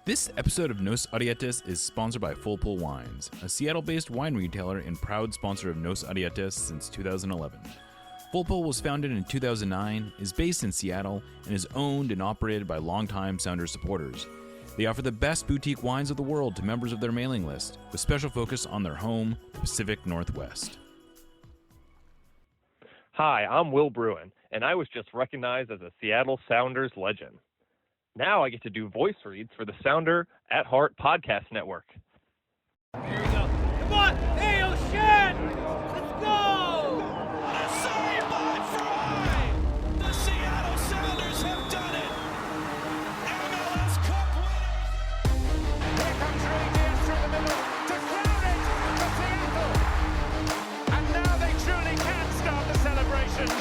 This episode of Nos Arietes is sponsored by Full Pull Wines, a Seattle-based wine retailer and proud sponsor of Nos Arietes since 2011. Full Pull was founded in 2009, is based in Seattle, and is owned and operated by longtime Sounders supporters. They offer the best boutique wines of the world to members of their mailing list, with special focus on their home, the Pacific Northwest. Hi, I'm Will Bruin, and I was just recognized as a Seattle Sounders legend. Now I get to do voice reads for the Sounder at Heart Podcast Network. Here we go. Come on! Hey, O'Shan! Let's go! A save by Fry! The Seattle Sounders have done it! MLS Cup winners! Here comes Rangers through the middle to crown it for Seattle! And now they truly can start the celebrations.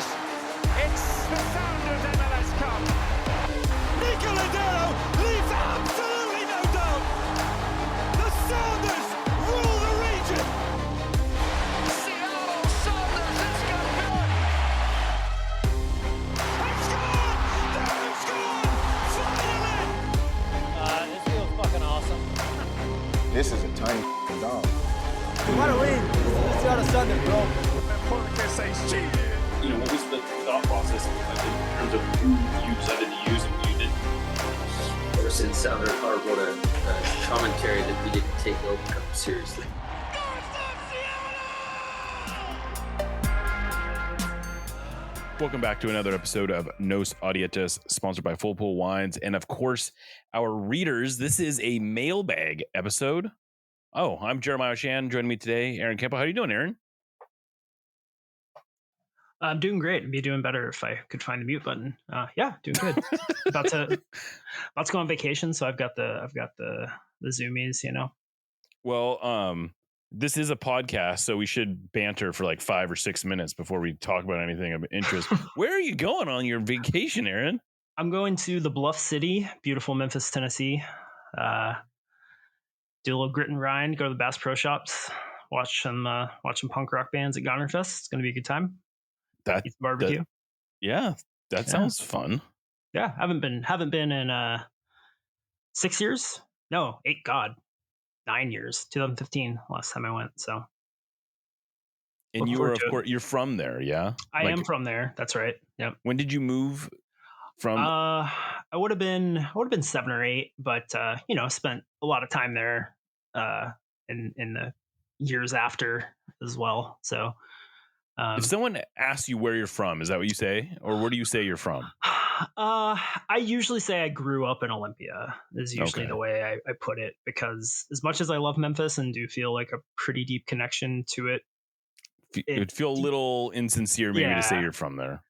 It's the Sounders MLS Cup. Nicoladero leaves absolutely no doubt! The Sounders rule the region! Seattle Sounders is campeón! It's gone! They've scored! Finally! This feels fucking awesome. This is a tiny dog. We want to win. It's Seattle Sounders, bro. Porter says cheated. You know, what was the thought process in terms of who you decided to use and who you didn't? Ever since Sounder Hart wrote a commentary that we didn't take Open Cup seriously. Welcome back to another episode of Nos Arietes, sponsored by Full Pull Wines, and of course, our readers. This is a mailbag episode. Oh, I'm Jeremiah Shan. Joining me today, Aaron Kempa. How are you doing, Aaron? I'm doing great. I'd be doing better if I could find the mute button. Yeah, doing good. about to go on vacation, so I've got the zoomies, you know. Well, this is a podcast, so we should banter for like 5 or 6 minutes before we talk about anything of interest. Where are you going on your vacation, Aaron? I'm going to the Bluff City, beautiful Memphis, Tennessee. Do a little grit and grind, go to the Bass Pro Shops, watch some punk rock bands at Goner Fest. It's going to be a good time. Eat some barbecue. That sounds fun. Yeah, haven't been in 6 years. No, 9 years. 2015 last time I went. So, and you were, of course, you're from there, yeah. I am from there. That's right. Yep. When did you move from? I would have been 7 or 8, but spent a lot of time there in the years after as well. So. If someone asks you where you're from, is that what you say? Or where do you say you're from? I usually say I grew up in Olympia is usually the way I put it, because as much as I love Memphis and do feel like a pretty deep connection to it, it would feel a little insincere maybe to say you're from there.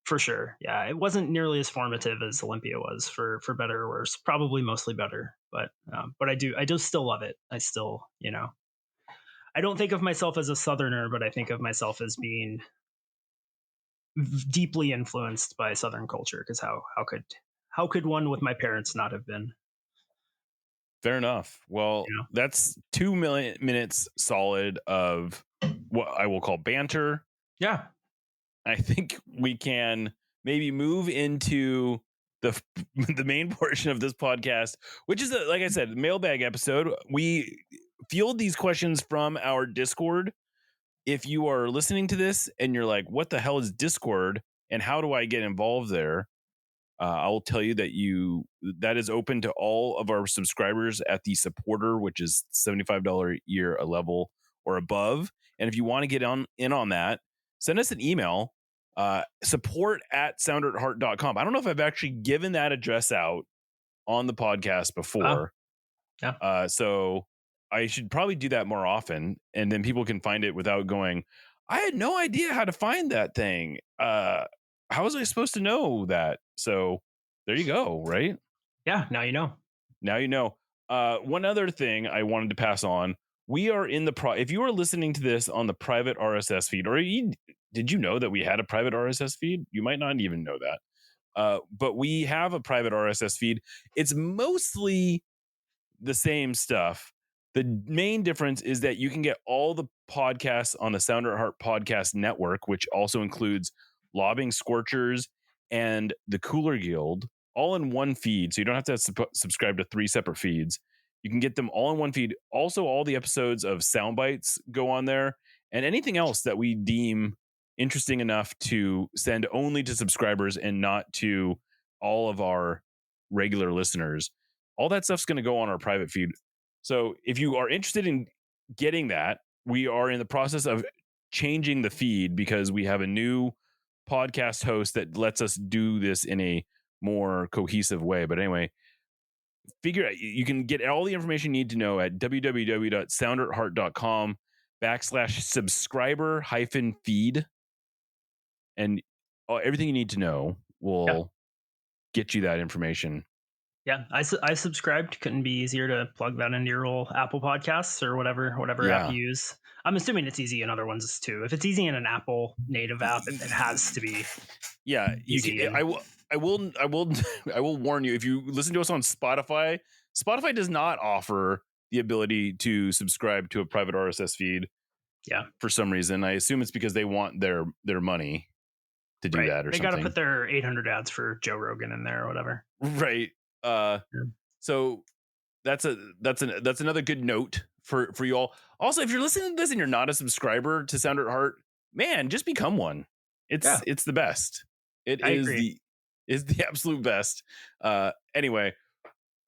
For sure. Yeah. It wasn't nearly as formative as Olympia was, for better or worse, probably mostly better. But I do still love it. I still, I don't think of myself as a Southerner, but I think of myself as being deeply influenced by Southern culture. Because how could one with my parents not have been? Fair enough. Well, that's 2 minutes solid of what I will call banter. Yeah, I think we can maybe move into the main portion of this podcast, which is, like I said, the mailbag episode. We field these questions from our Discord. If you are listening to this and you're like, what the hell is Discord and how do I get involved there? I'll tell you that is open to all of our subscribers at the supporter, which is $75 a year a level or above. And if you want to get in on that, send us an email, support@sounderatheart.com. I don't know if I've actually given that address out on the podcast before. So I should probably do that more often, and then people can find it without going, I had no idea how to find that thing. How was I supposed to know that? So there you go, right? Yeah, now you know. One other thing I wanted to pass on. We are in if you are listening to this on the private RSS feed, or did you know that we had a private RSS feed? You might not even know that. But we have a private RSS feed. It's mostly the same stuff. The main difference is that you can get all the podcasts on the Sounder at Heart Podcast Network, which also includes Lobbing Scorchers and the Cooler Guild, all in one feed. So you don't have to subscribe to 3 separate feeds. You can get them all in one feed. Also, all the episodes of Sound Bites go on there, and anything else that we deem interesting enough to send only to subscribers and not to all of our regular listeners. All that stuff's going to go on our private feed. So if you are interested in getting that, we are in the process of changing the feed because we have a new podcast host that lets us do this in a more cohesive way. But anyway, you can get all the information you need to know at www.sounderheart.com/subscriber-feed. And everything you need to know will get you that information. Yeah, I subscribed. Couldn't be easier to plug that into your old Apple Podcasts or whatever app you use. I'm assuming it's easy in other ones too. If it's easy in an Apple native app, it has to be. Yeah, easy. I will warn you. If you listen to us on Spotify does not offer the ability to subscribe to a private RSS feed. Yeah, for some reason. I assume it's because they want their money to do that or they something. They got to put their 800 ads for Joe Rogan in there or whatever. Right. So that's another good note for you all. Also, if you're listening to this and you're not a subscriber to Sound at Heart, man, just become one. It's the best. I agree. Is the absolute best. Anyway,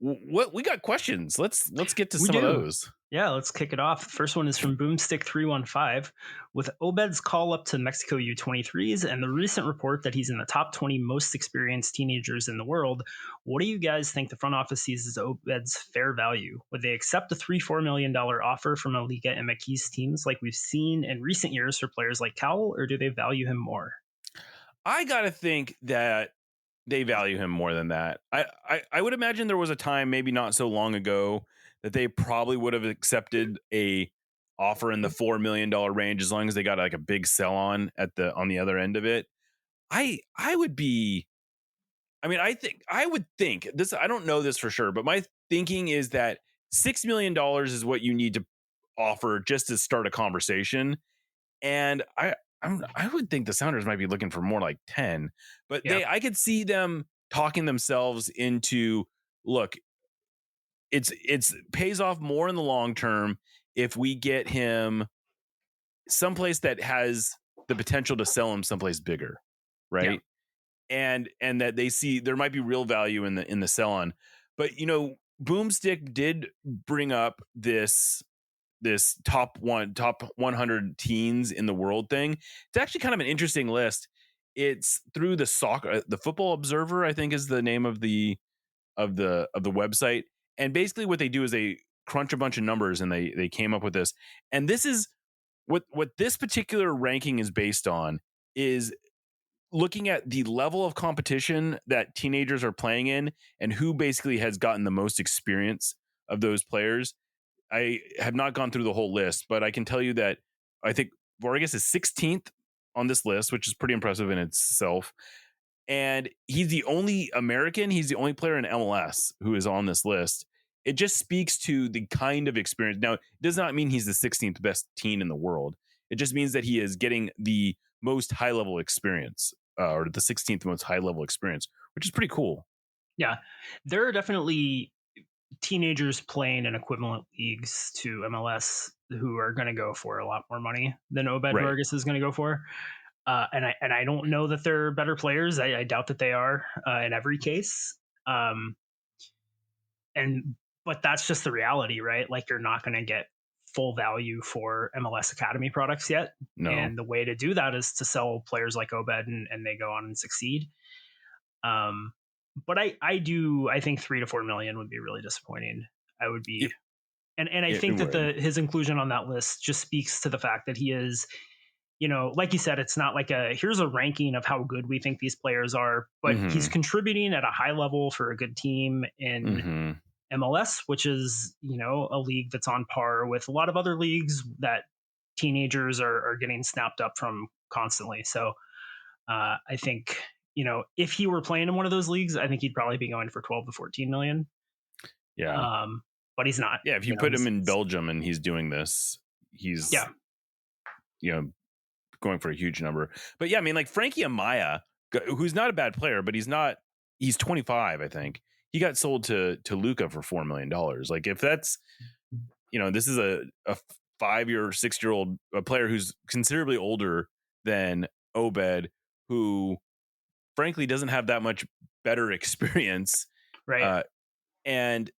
what we got questions. Let's get to some of those. Yeah, let's kick it off. The first one is from Boomstick315. With Obed's call up to Mexico U23s and the recent report that he's in the top 20 most experienced teenagers in the world, what do you guys think the front office sees as Obed's fair value? Would they accept a $3-4 million offer from a Liga MX teams like we've seen in recent years for players like Cowell, or do they value him more? I got to think that they value him more than that. I would imagine there was a time, maybe not so long ago, that they probably would have accepted a offer in the $4 million range as long as they got like a big sell on the other end of it. I would think this. I don't know this for sure, but my thinking is that $6 million is what you need to offer just to start a conversation. And I would think the Sounders might be looking for more like 10, but I could see them talking themselves into, look, it's pays off more in the long term if we get him someplace that has the potential to sell him someplace bigger, right? And that they see there might be real value in the sell on. But Boomstick did bring up this top 100 teens in the world thing. It's actually kind of an interesting list. It's through the Football Observer, I think is the name of the website. And basically what they do is they crunch a bunch of numbers and they came up with this. And this is what this particular ranking is based on, is looking at the level of competition that teenagers are playing in and who basically has gotten the most experience of those players. I have not gone through the whole list, but I can tell you that I think Vargas is 16th on this list, which is pretty impressive in itself. And he's the only American. He's the only player in MLS who is on this list. It just speaks to the kind of experience. Now, it does not mean he's the 16th best teen in the world. It just means that he is getting the most high-level experience, or the 16th most high-level experience, which is pretty cool. Yeah, there are definitely teenagers playing in equivalent leagues to MLS who are going to go for a lot more money than Obed Vargas is going to go for. And I don't know that they're better players. I doubt that they are in every case. But that's just the reality, right? Like, you're not going to get full value for MLS Academy products yet. No. And the way to do that is to sell players like Obed and they go on and succeed. But I think 3 to 4 million would be really disappointing. I would be. And I think that his inclusion on that list just speaks to the fact that he is, like you said, it's not like here's a ranking of how good we think these players are, but he's contributing at a high level for a good team in MLS, which is, a league that's on par with a lot of other leagues that teenagers are getting snapped up from constantly. So I think, if he were playing in one of those leagues, I think he'd probably be going for 12 to 14 million. Yeah. But he's not. Yeah. If you put him in Belgium and he's doing this, he's, going for a huge number. But yeah, I mean, like Frankie Amaya, who's not a bad player, but he's not he's 25, I think. He got sold to Luka for $4 million. Like, if that's, this is a 5-year, 6-year-old player who's considerably older than Obed, who frankly doesn't have that much better experience. Right. And,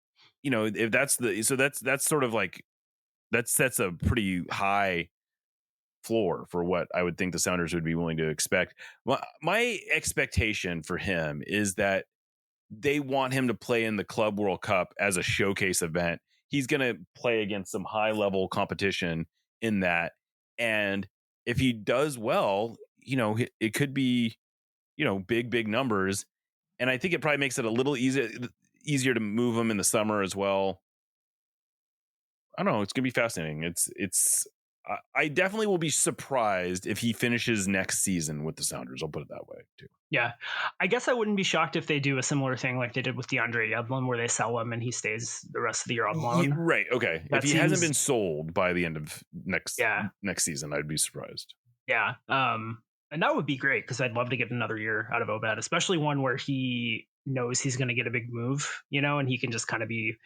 if that's that's sort of like, that sets a pretty high floor for what I would think the Sounders would be willing to expect. My expectation for him is that they want him to play in the Club World Cup as a showcase event. He's going to play against some high level competition in that. And if he does well, it could be, big numbers. And I think it probably makes it a little easier to move him in the summer as well. I don't know. It's going to be fascinating. I definitely will be surprised if he finishes next season with the Sounders. I'll put it that way too. Yeah. I guess I wouldn't be shocked if they do a similar thing like they did with DeAndre Yedlin, where they sell him and he stays the rest of the year on loan. Right. Okay. That if he hasn't been sold by the end of next season, I'd be surprised. Yeah. And that would be great because I'd love to get another year out of Obed, especially one where he knows he's going to get a big move, and he can just kind of be,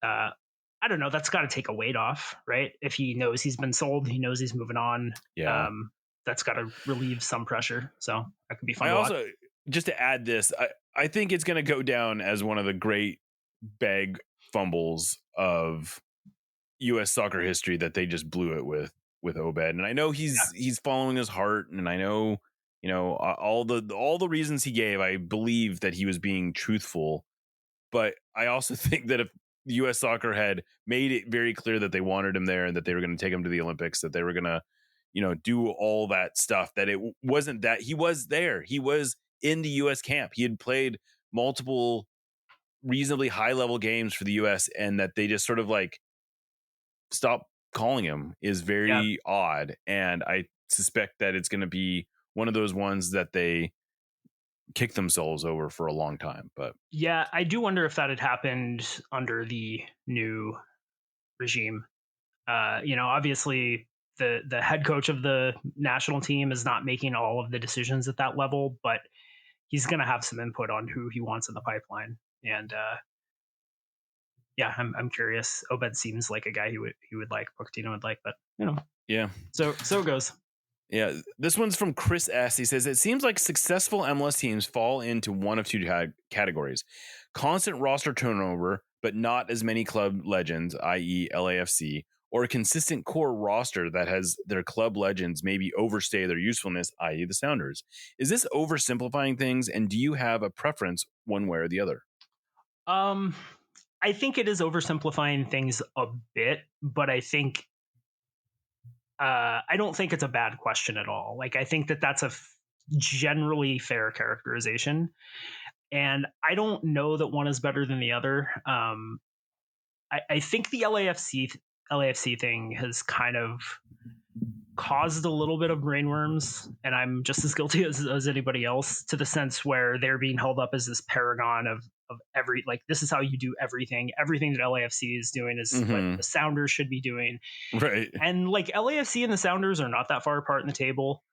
I don't know, that's got to take a weight off, right? If he knows he's been sold, he knows he's moving on. Yeah. That's got to relieve some pressure. So that could be fun. Just to add this, I think it's going to go down as one of the great bag fumbles of U.S. soccer history that they just blew it with Obed. And I know he's following his heart, and I know, all the reasons he gave, I believe that he was being truthful. But I also think that if U.S. soccer had made it very clear that they wanted him there and that they were going to take him to the Olympics, that they were going to, do all that stuff, that it wasn't that he was there. He was in the U.S. camp. He had played multiple reasonably high level games for the U.S. and that they just sort of like stopped calling him is very odd. And I suspect that it's going to be one of those ones that they kick themselves over for a long time. But yeah, I do wonder if that had happened under the new regime. Obviously the head coach of the national team is not making all of the decisions at that level, but he's going to have some input on who he wants in the pipeline. And I'm curious. Obed seems like a guy he would like, Pochettino would like, but so it goes. Yeah, this one's from Chris S. He says, it seems like successful MLS teams fall into one of two categories. Constant roster turnover, but not as many club legends, i.e. LAFC, or a consistent core roster that has their club legends maybe overstay their usefulness, i.e. the Sounders. Is this oversimplifying things, and do you have a preference one way or the other? I think it is oversimplifying things a bit, but I think I don't think it's a bad question at all. Like, I think that that's a generally fair characterization, and I don't know that one is better than the other. I think the LAFC thing has kind of caused a little bit of brainworms, and I'm just as guilty as anybody else, to the sense where they're being held up as this paragon of every, like, this is how you do everything that LAFC is doing is what the Sounders should be doing, right? And like, LAFC and the Sounders are not that far apart in the table.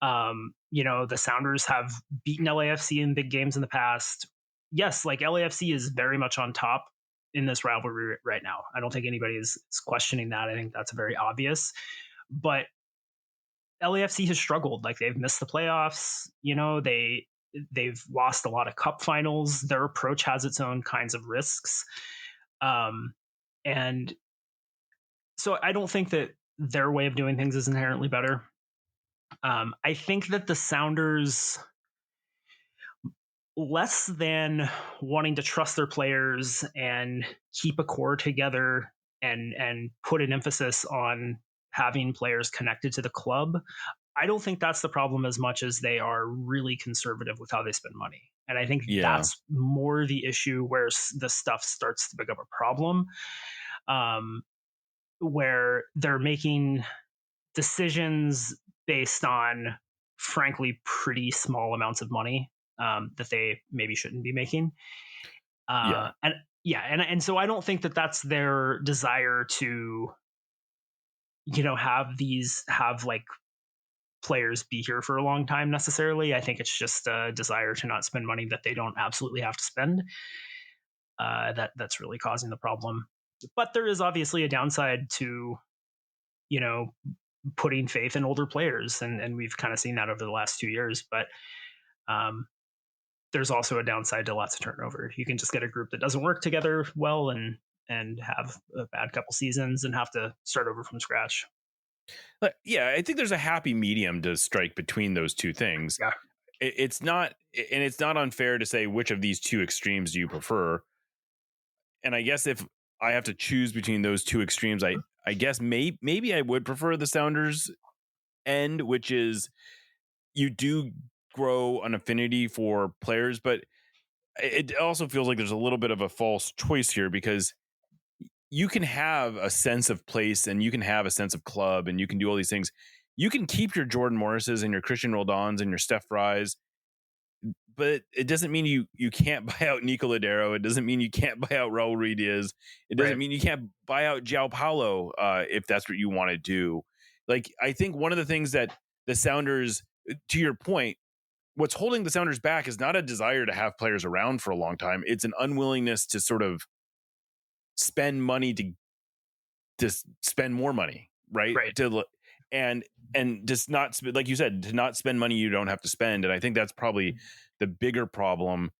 The Sounders have beaten LAFC in big games in the past. Yes, like, LAFC is very much on top in this rivalry right now. I don't think anybody is questioning that. I think that's very obvious. But LAFC has struggled. Like, they've missed the playoffs. They've lost a lot of cup finals. Their approach has its own kinds of risks. And so I don't think that their way of doing things is inherently better. I think that the Sounders, less than wanting to trust their players and keep a core together and put an emphasis on having players connected to the club, I don't think that's the problem as much as they are really conservative with how they spend money. And I think that's more the issue, where the stuff starts to become a problem, where they're making decisions based on, frankly, pretty small amounts of money that they maybe shouldn't be making. And so I don't think that that's their desire to, have like players be here for a long time necessarily. I think it's just a desire to not spend money that they don't absolutely have to spend. That's really causing the problem. But there is obviously a downside to, you know, putting faith in older players, and we've kind of seen that over the last 2 years. But there's also a downside to lots of turnover. You can just get a group that doesn't work together well and have a bad couple seasons and have to start over from scratch. But yeah, I think there's a happy medium to strike between those two things. Yeah. It's not unfair to say which of these two extremes do you prefer. And I guess if I have to choose between those two extremes, I guess maybe I would prefer the Sounders end, which is you do grow an affinity for players, but it also feels like there's a little bit of a false choice here, because you can have a sense of place and you can have a sense of club and you can do all these things. You can keep your Jordan Morrises and your Christian Roldans and your Steph Fries, but it doesn't mean you can't buy out Nico Ladero. It doesn't mean you can't buy out Raul Ruiz. It doesn't mean you can't buy out João Paulo if that's what you want to do. Like, I think one of the things that the Sounders, to your point, what's holding the Sounders back is not a desire to have players around for a long time. It's an unwillingness to sort of spend money to spend more money, right? And just not, like you said, to not spend money you don't have to spend. And I think that's probably the bigger problem.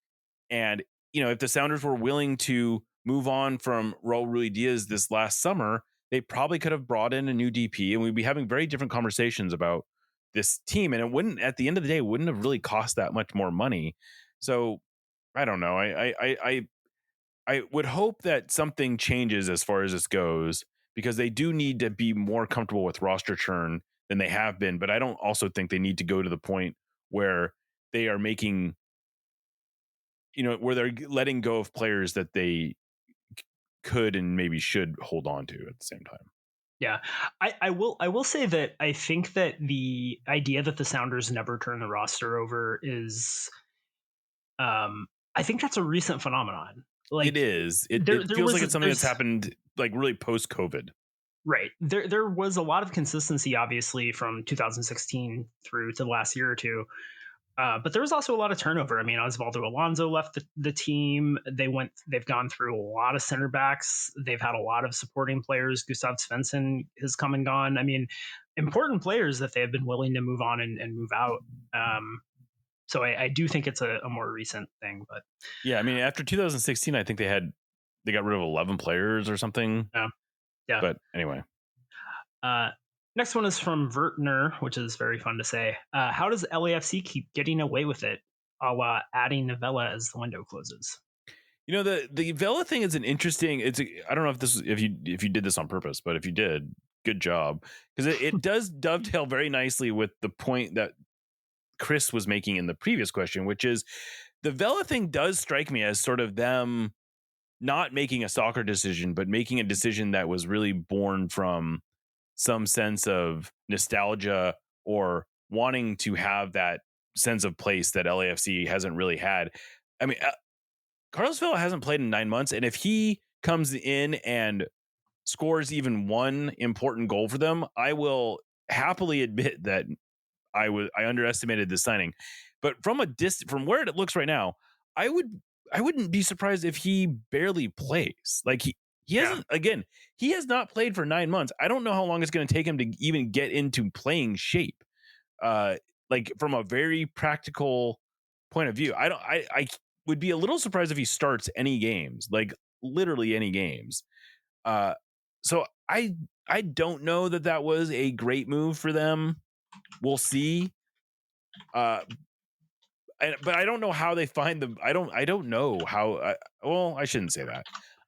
And, you know, if the Sounders were willing to move on from Raul Ruiz this last summer, they probably could have brought in a new DP and we'd be having very different conversations about this team. And it wouldn't, at the end of the day, wouldn't have really cost that much more money. So I don't know. I would hope that something changes as far as this goes, because they do need to be more comfortable with roster churn than they have been. But I don't also think they need to go to the point where they are making, you know, where they're letting go of players that they could and maybe should hold on to at the same time. Yeah, I will say that I think that the idea that the Sounders never turn the roster over is, I think that's a recent phenomenon. Like, it is. It feels like it's something that's happened like really post-COVID. Right. There was a lot of consistency, obviously, from 2016 through to the last year or two. But there was also a lot of turnover. I mean, Osvaldo Alonso left the team. They've gone through a lot of center backs. They've had a lot of supporting players. Gustav Svensson has come and gone. I mean, important players that they have been willing to move on and move out. So I do think it's a more recent thing. But yeah, I mean, after 2016, I think they got rid of 11 players or something. Yeah. But anyway. Next one is from Vertner, which is very fun to say. How does LAFC keep getting away with it, a la adding Novella as the window closes? You know, the Vela thing is an interesting. I don't know if you did this on purpose, but if you did, good job, because it does dovetail very nicely with the point that Chris was making in the previous question, which is the Vela thing does strike me as sort of them not making a soccer decision, but making a decision that was really born from some sense of nostalgia or wanting to have that sense of place that LAFC hasn't really had. I mean, Carlos Vela hasn't played in 9 months, and if he comes in and scores even one important goal for them, I will happily admit that I underestimated the signing. But from from where it looks right now, I wouldn't be surprised if he barely plays. Like he hasn't, again, he has not played for 9 months. I don't know how long it's going to take him to even get into playing shape. Like from a very practical point of view, I would be a little surprised if he starts any games, like literally any games. So I don't know that was a great move for them. We'll see. But I don't know how they find them. I don't know how. Well, I shouldn't say that.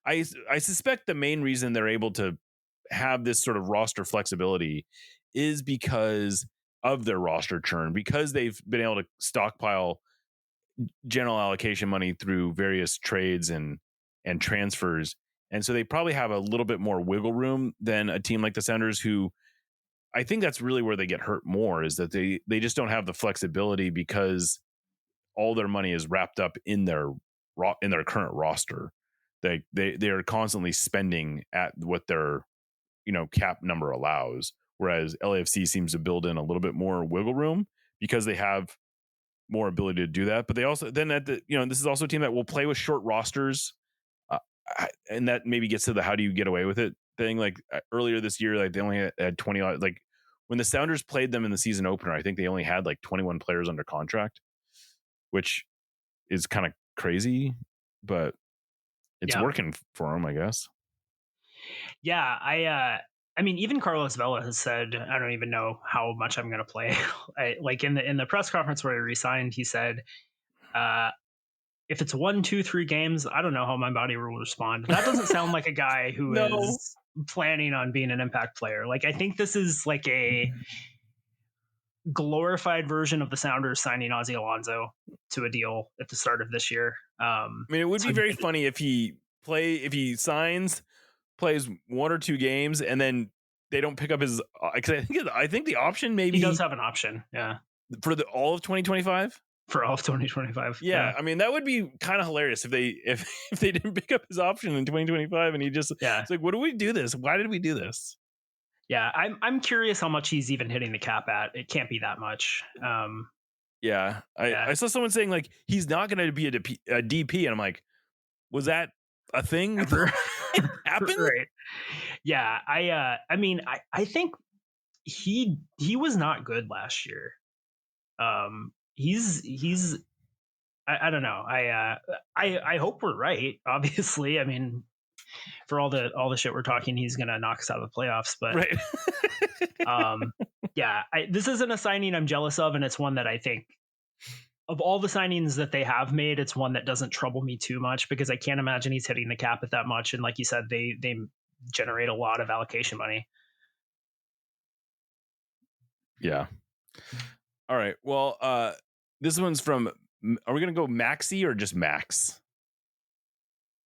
I suspect the main reason they're able to have this sort of roster flexibility is because of their roster churn, because they've been able to stockpile general allocation money through various trades and transfers. And so they probably have a little bit more wiggle room than a team like the Sounders, who I think that's really where they get hurt more, is that they just don't have the flexibility because all their money is wrapped up in their current roster. They are constantly spending at what their cap number allows, whereas LAFC seems to build in a little bit more wiggle room because they have more ability to do that. But they also then this is also a team that will play with short rosters, and that maybe gets to the how do you get away with it thing. Like earlier this year, like they only had 20. Like when the Sounders played them in the season opener, I think they only had like 21 players under contract, which is kind of crazy, but it's working for them, I guess. Yeah, I mean, even Carlos Vela has said, I don't even know how much I'm going to play. Like in the press conference where he resigned, he said, if it's 1, 2, 3 games, I don't know how my body will respond. That doesn't sound like a guy who is planning on being an impact player. Like, I think this is like a glorified version of the Sounders signing Ozzie Alonso to a deal at the start of this year. I mean, it would be very funny if he signs, plays 1 or 2 games, and then they don't pick up his. Because I think the option maybe he does have an option, yeah, for all of 2025. For all of 2025, yeah. I mean, that would be kind of hilarious if they didn't pick up his option in 2025, and he just it's like, what do we do this? Why did we do this? Yeah, I'm curious how much he's even hitting the cap at. It can't be that much. I saw someone saying like he's not going to be a DP, and I'm like, was that a thing? Ever happen? Right. Yeah, I mean, I think he was not good last year. He's I don't know. I hope we're right. Obviously, I mean, for all the shit we're talking, he's gonna knock us out of the playoffs. But right. Yeah, this isn't a signing I'm jealous of, and it's one that I think of all the signings that they have made, it's one that doesn't trouble me too much because I can't imagine he's hitting the cap at that much. And like you said, they generate a lot of allocation money. Yeah. All right. Well, this one's from. Are we gonna go Maxi or just Max?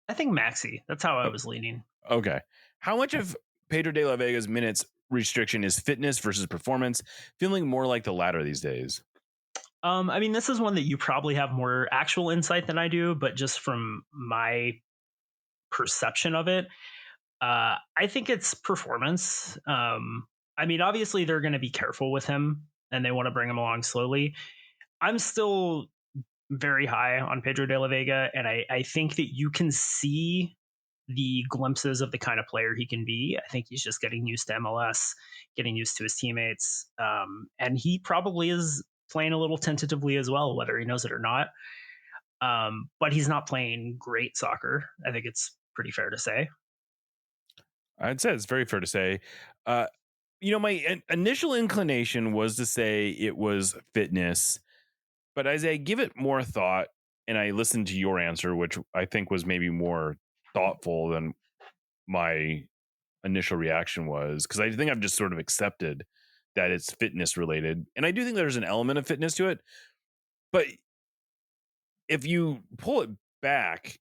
I think Maxi. That's how I was leaning. Okay. How much of Pedro de la Vega's minutes restriction is fitness versus performance? Feeling more like the latter these days. I mean, this is one that you probably have more actual insight than I do, but just from my perception of it, I think it's performance. I mean, obviously they're going to be careful with him and they want to bring him along slowly. I'm still very high on Pedro de la Vega, and I think that you can see the glimpses of the kind of player he can be. I think he's just getting used to MLS, getting used to his teammates, and he probably is playing a little tentatively as well, whether he knows it or not. But he's not playing great soccer. I think it's pretty fair to say. I'd say it's very fair to say. My initial inclination was to say it was fitness, but as I give it more thought and I listened to your answer, which I think was maybe more thoughtful than my initial reaction was, because I think I've just sort of accepted that it's fitness related. And I do think there's an element of fitness to it. But if you pull it back,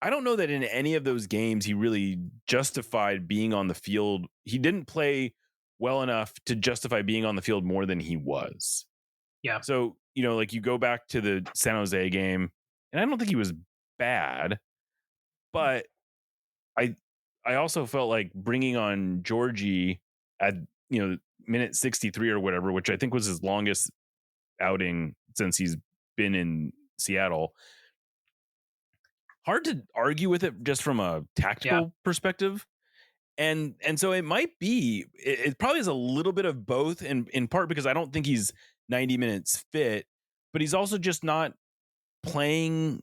I don't know that in any of those games he really justified being on the field. He didn't play well enough to justify being on the field more than he was. Yeah. So, like you go back to the San Jose game, and I don't think he was bad, but I also felt like bringing on Georgie at, minute 63 or whatever, which I think was his longest outing since he's been in Seattle. Hard to argue with it just from a tactical perspective. And so it might be, it probably is a little bit of both in part because I don't think he's 90 minutes fit, but he's also just not playing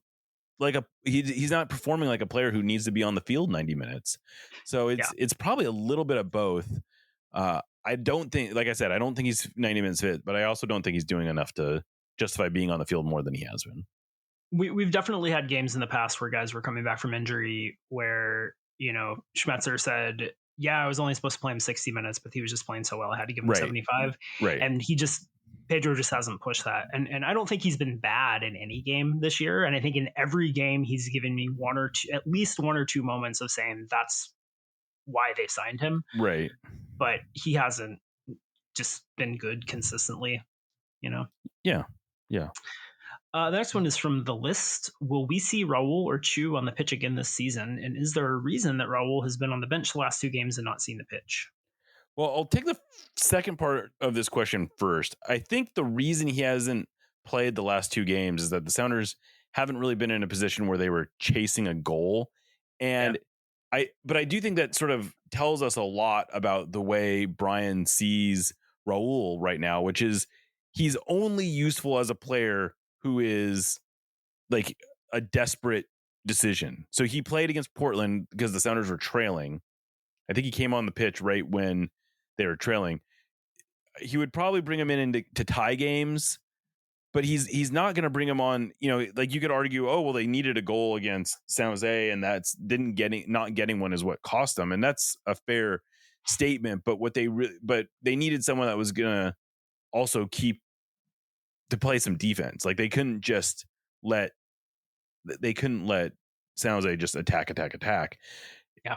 like he's not performing like a player who needs to be on the field 90 minutes. So it's probably a little bit of both. I don't think, like I said, I don't think he's 90 minutes fit, but I also don't think he's doing enough to justify being on the field more than he has been. We've definitely had games in the past where guys were coming back from injury where, Schmetzer said, yeah, I was only supposed to play him 60 minutes, but he was just playing so well. I had to give him 75. Right. And Pedro just hasn't pushed that. And I don't think he's been bad in any game this year. And I think in every game he's given me at least 1 or 2 moments of saying that's why they signed him. Right. But he hasn't just been good consistently, Yeah. Yeah. The next one is from The List. Will we see Raul or Chu on the pitch again this season? And is there a reason that Raul has been on the bench the last 2 games and not seen the pitch? Well, I'll take the second part of this question first. I think the reason he hasn't played the last 2 games is that the Sounders haven't really been in a position where they were chasing a goal. And but I do think that sort of tells us a lot about the way Brian sees Raul right now, which is he's only useful as a player who is like a desperate decision. So he played against Portland because the Sounders were trailing. I think he came on the pitch right when they were trailing. He would probably bring him in to tie games, but he's not going to bring him on. You know, like you could argue, oh well, they needed a goal against San Jose, and that's not getting one is what cost them, and that's a fair statement. But they needed someone that was going to also keep to play some defense. Like they couldn't let San Jose just attack. Yeah.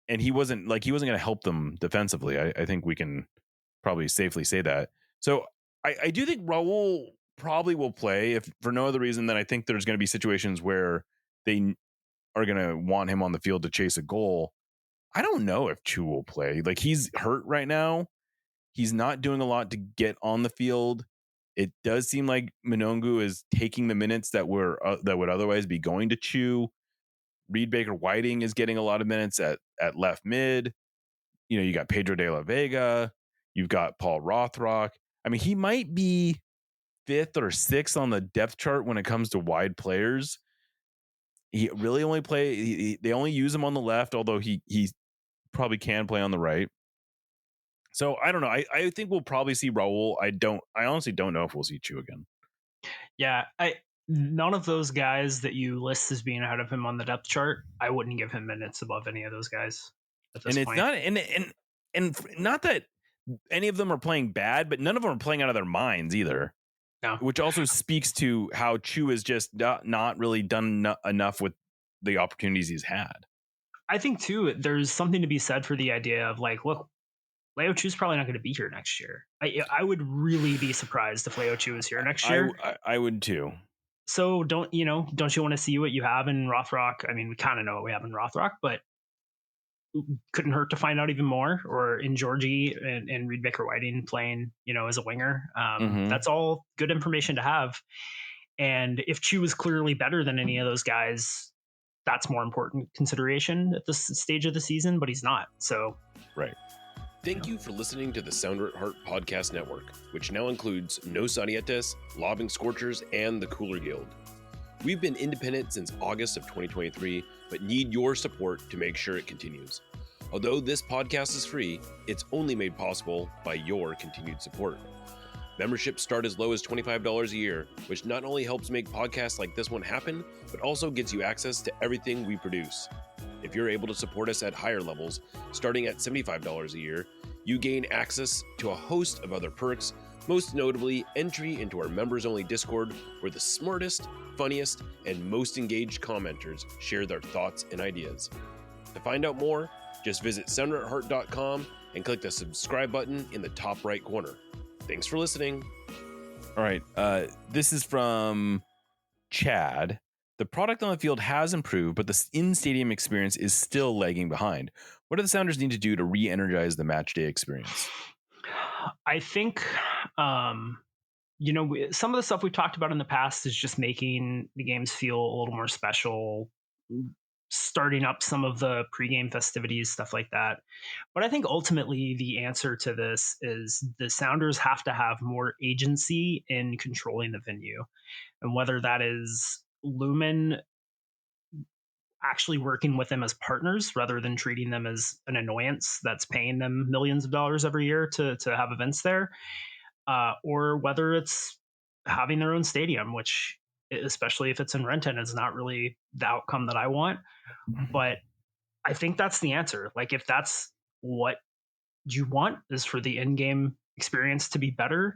And he wasn't going to help them defensively. I think we can probably safely say that. So I do think Raul probably will play, if for no other reason than I think there's going to be situations where they are going to want him on the field to chase a goal. I don't know if Chu will play. Like he's hurt right now. He's not doing a lot to get on the field. It does seem like Monongu is taking the minutes that would otherwise be going to Chu. Reed Baker Whiting is getting a lot of minutes at left mid. You know, you got Pedro de la Vega. You've got Paul Rothrock. I mean, he might be 5th or 6th on the depth chart when it comes to wide players. He really only they only use him on the left, although he probably can play on the right. So I don't know. I think we'll probably see Raul. I honestly don't know if we'll see Chu again. Yeah, none of those guys that you list as being ahead of him on the depth chart, I wouldn't give him minutes above any of those guys at this point. And not that any of them are playing bad, but none of them are playing out of their minds either. No. Which also speaks to how Chu is just not really done enough with the opportunities he's had. I think too, there's something to be said for the idea of like, look, Leo Chu's probably not going to be here next year. I would really be surprised if Leo Chu is here next year. I would too. So don't you want to see what you have in Rothrock? I mean, we kind of know what we have in Rothrock, but couldn't hurt to find out even more. Or in Georgie and Reed Baker Whiting playing, as a winger. That's all good information to have. And if Chu is clearly better than any of those guys, that's more important consideration at this stage of the season, but he's not. So right. Thank you for listening to the Sounder at Heart Podcast Network, which now includes No Sarietes, Lobbing Scorchers, and the Cooler Guild. We've been independent since August of 2023, but need your support to make sure it continues. Although this podcast is free, it's only made possible by your continued support. Memberships start as low as $25 a year, which not only helps make podcasts like this one happen, but also gets you access to everything we produce. If you're able to support us at higher levels, starting at $75 a year, you gain access to a host of other perks, most notably entry into our members-only Discord, where the smartest, funniest, and most engaged commenters share their thoughts and ideas. To find out more, just visit sounderatheart.com and click the subscribe button in the top right corner. Thanks for listening. All right. This is from Chad. The product on the field has improved, but the in-stadium experience is still lagging behind. What do the Sounders need to do to re-energize the match day experience? I think, some of the stuff we've talked about in the past is just making the games feel a little more special, starting up some of the pregame festivities, stuff like that. But I think ultimately the answer to this is the Sounders have to have more agency in controlling the venue. And whether that is Lumen actually working with them as partners rather than treating them as an annoyance that's paying them millions of dollars every year to have events there, or whether it's having their own stadium, which, especially if it's in Renton, is not really the outcome that I want. But I think that's the answer. Like, if that's what you want, is for the in-game experience to be better,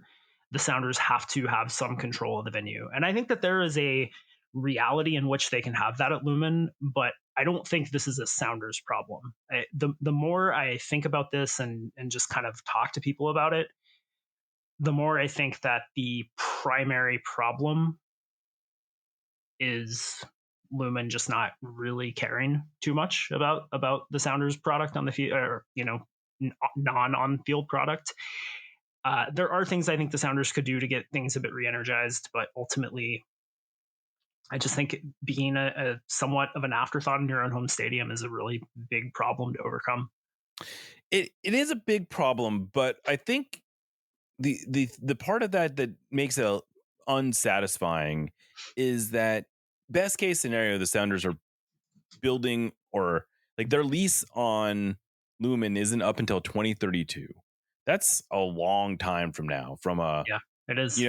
the Sounders have to have some control of the venue. And I think that there is a reality in which they can have that at Lumen, but I don't think this is a Sounders problem. The more I think about this and just kind of talk to people about it, the more I think that the primary problem is Lumen just not really caring too much about the Sounders product on the field, or non-on-field product. There are things I think the Sounders could do to get things a bit re-energized, but ultimately, I just think being a somewhat of an afterthought in your own home stadium is a really big problem to overcome. It is a big problem, but I think the part of that makes it unsatisfying is that best case scenario, the Sounders are building, or like their lease on Lumen isn't up until 2032. That's a long time from now. From a Yeah, it is.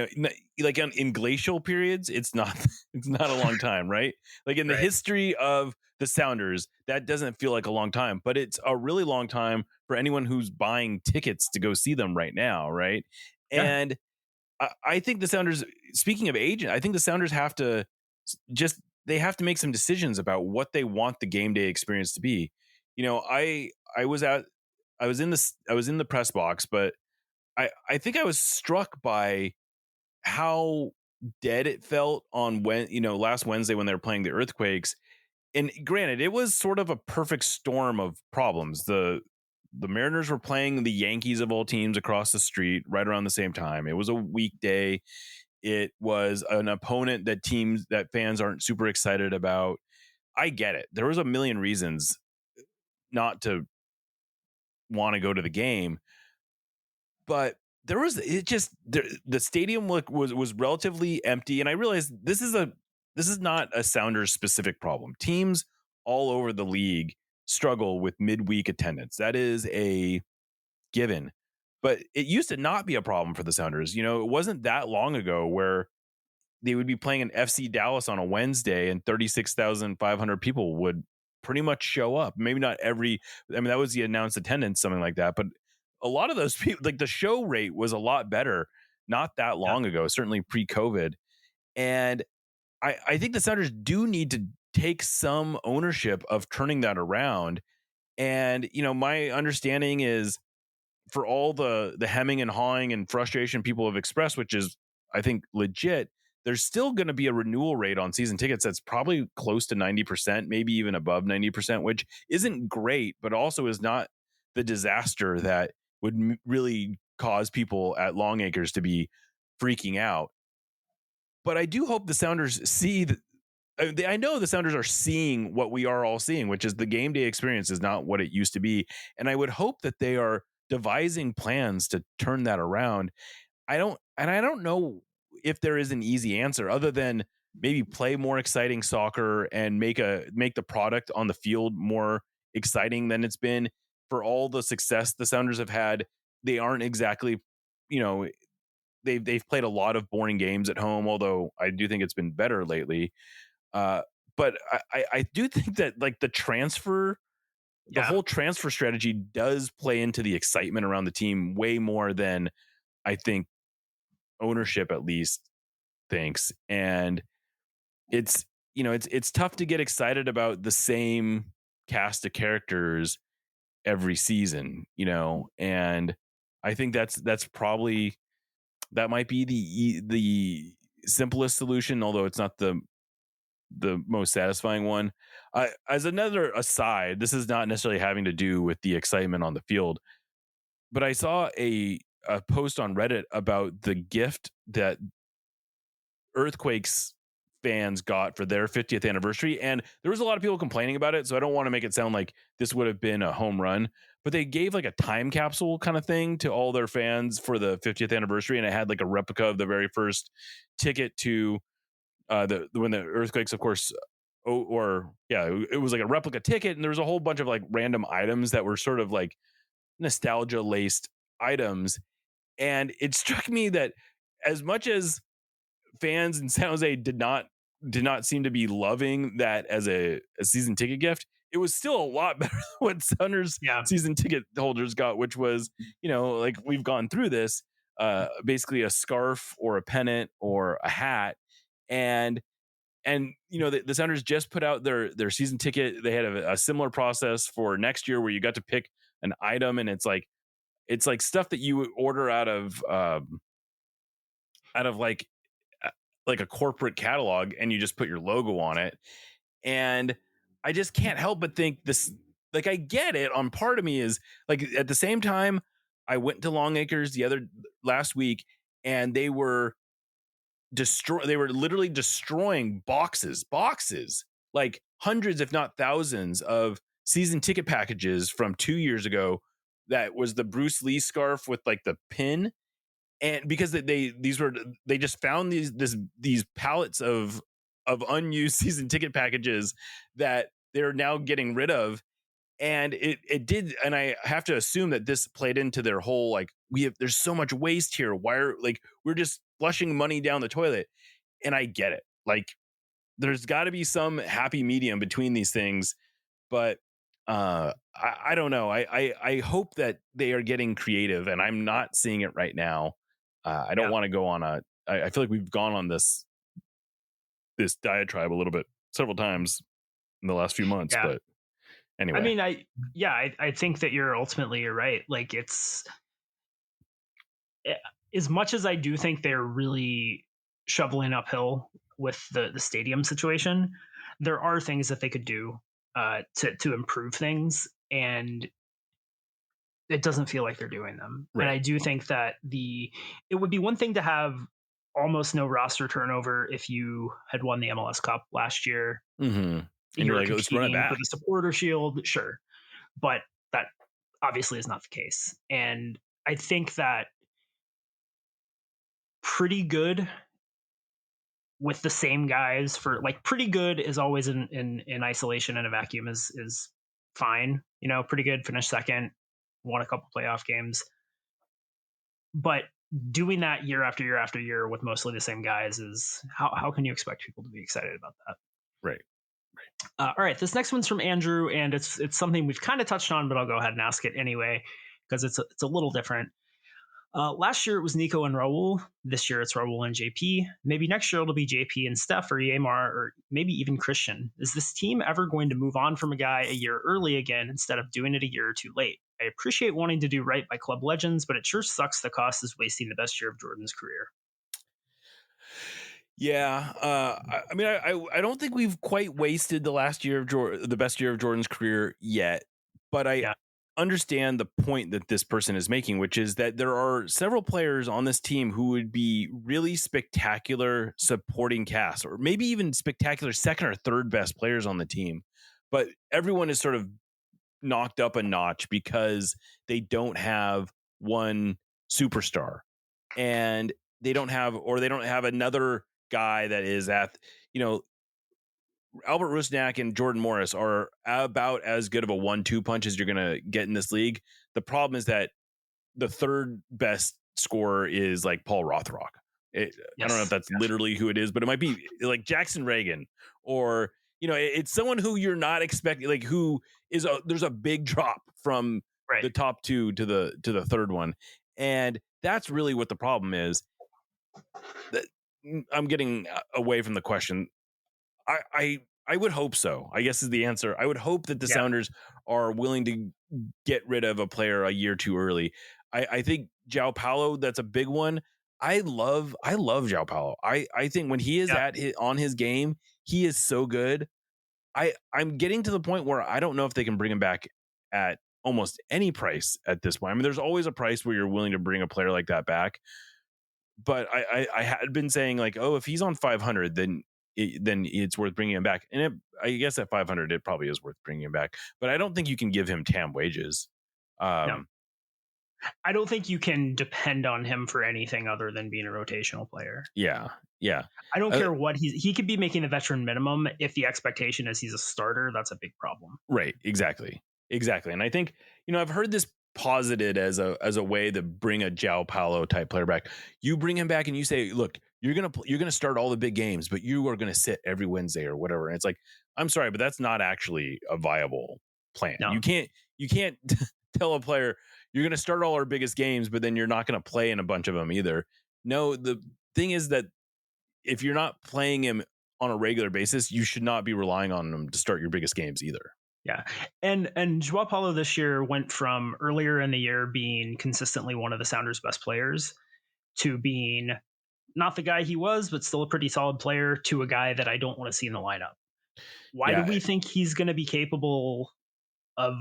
Like in glacial periods, it's not it's not a long time, right? Like in the Right. history of the Sounders, that doesn't feel like a long time, but it's a really long time for anyone who's buying tickets to go see them right now, right? Yeah. And I think the Sounders, speaking of agent, I think the Sounders have to they have to make some decisions about what they want the game day experience to be. I was in the press box, but I think I was struck by how dead it felt on last Wednesday when they were playing the Earthquakes. And granted, it was sort of a perfect storm of problems. The Mariners were playing the Yankees of all teams across the street right around the same time. It was a weekday. It was an opponent that fans aren't super excited about. I get it. There was a million reasons not to want to go to the game, but the stadium was relatively empty, and I realized this is not a Sounders specific problem. Teams all over the league struggle with midweek attendance. That is a given. But it used to not be a problem for the Sounders. It wasn't that long ago where they would be playing an FC Dallas on a Wednesday and 36,500 people would pretty much show up. Maybe not that was the announced attendance, something like that. But a lot of those people, like the show rate was a lot better not that long ago, certainly pre-COVID. And I think the Sounders do need to take some ownership of turning that around. And, my understanding is, for all the hemming and hawing and frustration people have expressed, which is, I think, legit, there's still going to be a renewal rate on season tickets that's probably close to 90%, maybe even above 90%, which isn't great, but also is not the disaster that would really cause people at Longacres to be freaking out. But I do hope the Sounders see that. I know the Sounders are seeing what we are all seeing, which is the game day experience is not what it used to be. And I would hope that they are devising plans to turn that around. I don't know if there is an easy answer other than maybe play more exciting soccer and make the product on the field more exciting than it's been. For all the success the Sounders have had, they aren't exactly, they've played a lot of boring games at home, although I do think it's been better lately. But I do think that like the whole transfer strategy does play into the excitement around the team way more than I think ownership at least thinks. And it's tough to get excited about the same cast of characters every season, and I think that might be the simplest solution, although it's not the most satisfying one. As another aside, this is not necessarily having to do with the excitement on the field, but I saw a post on Reddit about the gift that Earthquakes fans got for their 50th anniversary. And there was a lot of people complaining about it, so I don't want to make it sound like this would have been a home run, but they gave like a time capsule kind of thing to all their fans for the 50th anniversary. And it had like a replica of the very first ticket to when the Earthquakes, of course, it was like a replica ticket, and there was a whole bunch of like random items that were sort of like nostalgia laced items. And it struck me that as much as fans in San Jose did not seem to be loving that as a season ticket gift, it was still a lot better than what Sounders season ticket holders got, which was, like we've gone through this, basically a scarf or a pennant or a hat. And the Sounders just put out their season ticket. They had a similar process for next year where you got to pick an item, and it's like stuff that you would order out of like a corporate catalog, and you just put your logo on it. And I just can't help but think like, I get it. On part of me is like, at the same time, I went to Long Acres last week, and they were literally destroying boxes, like hundreds, if not thousands, of season ticket packages from 2 years ago. That was the Bruce Lee scarf with like the pin. And because they just found these pallets of unused season ticket packages that they're now getting rid of. And it did, and I have to assume that this played into their whole, like, there's so much waste here. Why we're just flushing money down the toilet. And I get it. Like, there's got to be some happy medium between these things, but I don't know. I hope that they are getting creative, and I'm not seeing it right now. I don't want to go on I feel like we've gone on this diatribe a little bit several times in the last few months, but anyway. I mean, I think that you're right. Like, it's as much as I do think they're really shoveling uphill with the stadium situation, there are things that they could do to improve things, and it doesn't feel like they're doing them. Right. And I do think that it would be one thing to have almost no roster turnover if you had won the MLS Cup last year. Mm-hmm. And you're like, let's run it back for the supporter shield, sure, but that obviously is not the case. And I think that pretty good with the same guys for like pretty good is always in isolation and a vacuum is fine. You know, pretty good, finished second, won a couple playoff games. But doing that year after year after year with mostly the same guys is how can you expect people to be excited about that? Right. All right. This next one's from Andrew, and it's something we've kind of touched on, but I'll go ahead and ask it anyway because it's a little different. Last year it was Nico and Raul. This year it's Raul and JP. Maybe next year it'll be JP and Steph or Yamar or maybe even Christian. Is this team ever going to move on from a guy a year early again instead of doing it a year or two late? I appreciate wanting to do right by club legends, but it sure sucks the cost is wasting the best year of Jordan's career. Yeah, I mean, I don't think we've quite wasted the best year of Jordan's career yet, but I understand the point that this person is making, which is that there are several players on this team who would be really spectacular supporting cast, or maybe even spectacular second or third best players on the team, but everyone is sort of knocked up a notch because they don't have one superstar, and they don't have another guy that is at, Albert Rusnak and Jordan Morris are about as good of a 1-2 punch as you're going to get in this league. The problem is that the third best scorer is like Paul Rothrock. I don't know if that's literally who it is, but it might be like Jackson Reagan, or, it's someone who you're not expecting, like who is there's a big drop from the top two to the third one. And that's really what the problem is. I'm getting away from the question. I would hope so, I guess is the answer. I would hope that the Sounders are willing to get rid of a player a year too early. I think João Paulo, that's a big one. I love João Paulo. I think when he is on his game, he is so good. I'm getting to the point where I don't know if they can bring him back at almost any price at this point. I mean, there's always a price where you're willing to bring a player like that back. But I had been saying, like, oh, if he's on 500, then it's worth bringing him back. And I guess at 500, it probably is worth bringing him back. But I don't think you can give him TAM wages. No. I don't think you can depend on him for anything other than being a rotational player. Yeah. I don't care what he could be making a veteran minimum. If the expectation is he's a starter, that's a big problem. Right. Exactly. And I think, I've heard this posited as a way to bring a João Paulo type player back. You bring him back and you say, look, you're gonna start all the big games, but you are gonna sit every Wednesday or whatever. And it's like, I'm sorry, but that's not actually a viable plan. No. You can't tell a player you're gonna start all our biggest games, but then you're not gonna play in a bunch of them either. No, the thing is that if you're not playing him on a regular basis, you should not be relying on him to start your biggest games either. Yeah. And João Paulo this year went from earlier in the year being consistently one of the Sounders' best players to being not the guy he was, but still a pretty solid player, to a guy that I don't want to see in the lineup. Why do we think he's going to be capable of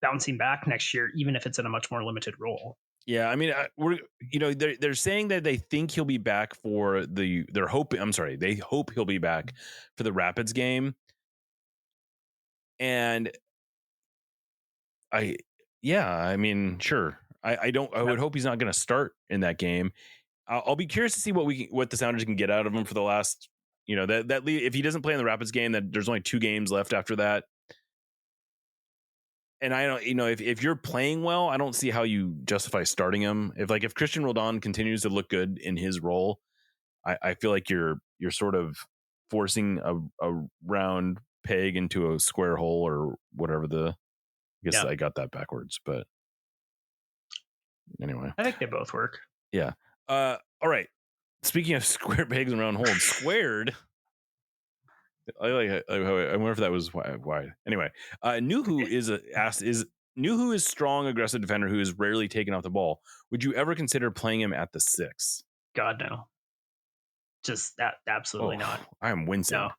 bouncing back next year, even if it's in a much more limited role. Yeah, I mean, they're saying that they think he'll be back for they hope he'll be back for the Rapids game. And I mean, sure. I would hope he's not going to start in that game. I'll be curious to see what the Sounders can get out of him for the last, if he doesn't play in the Rapids game, that there's only 2 games left after that. And I don't, if you're playing well, I don't see how you justify starting him. If Christian Roldan continues to look good in his role, I feel like you're sort of forcing a round peg into a square hole or whatever I guess I got that backwards, but anyway. I think they both work. Yeah. All right. Speaking of square pegs and round holes, Squared. I wonder if that was why. Anyway, Nuhu Nuhu is strong, aggressive defender who is rarely taken off the ball. Would you ever consider playing him at the 6? God, no. Just that, absolutely not. I am wincing. No.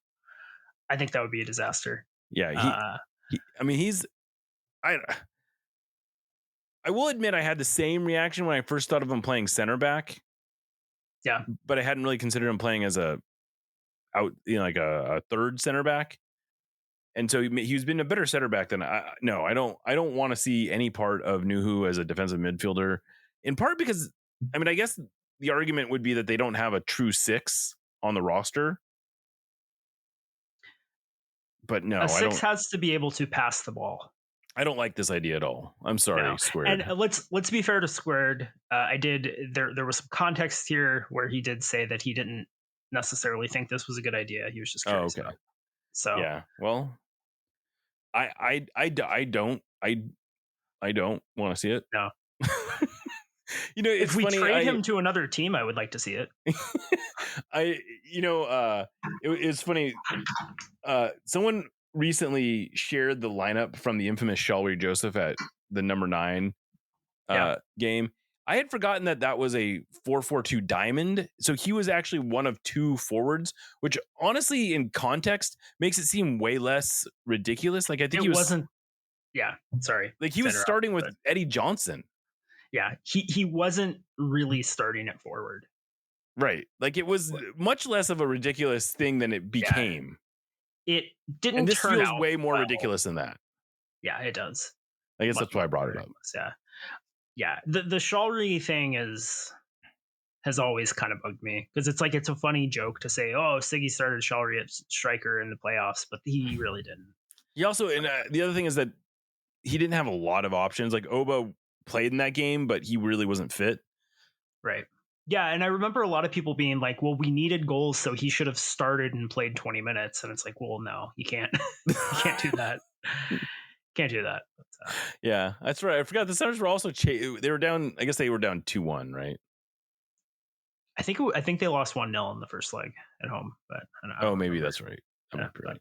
I think that would be a disaster. Yeah, I will admit I had the same reaction when I first thought of him playing center back. Yeah, but I hadn't really considered him playing as a third center back. And so he's been a better center back than I don't want to see any part of Nuhu as a defensive midfielder. In part because I guess the argument would be that they don't have a true 6 on the roster. But no, a 6 has to be able to pass the ball. I don't like this idea at all. I'm sorry, Squared. And let's be fair to Squared. There was some context here where he did say that he didn't necessarily think this was a good idea. He was just curious. Okay. So yeah, well, I don't want to see it. No. It's if we funny, trade him to another team, I would like to see it. It's funny. Someone recently shared the lineup from the infamous Shalry Joseph at the number 9 game. I had forgotten that was a 4-4-2 diamond. So he was actually one of 2 forwards, which honestly in context makes it seem way less ridiculous. Like I think he wasn't. Yeah. Sorry. Like he was starting with Eddie Johnson. Yeah. He wasn't really starting at forward. Right. Like it was much less of a ridiculous thing than it became. It didn't. And this turn feels out way more ridiculous than that. Yeah, it does. I guess that's why I brought it up. Yeah. Yeah. The Shalry thing has always kind of bugged me because it's like it's a funny joke to say, oh, Siggy started Shalry at striker in the playoffs, but he really didn't. He also, and the other thing is that he didn't have a lot of options. Like Oba played in that game, but he really wasn't fit. Right. Yeah, and I remember a lot of people being like, well, we needed goals, so he should have started and played 20 minutes. And it's like, well, no, you can't. You can't do that. Can't do that. But, yeah, that's right. I forgot the Sounders were also they were down. I guess they were down 2-1, right? I think they lost 1-0 in the first leg at home. But maybe remember. That's right. Right.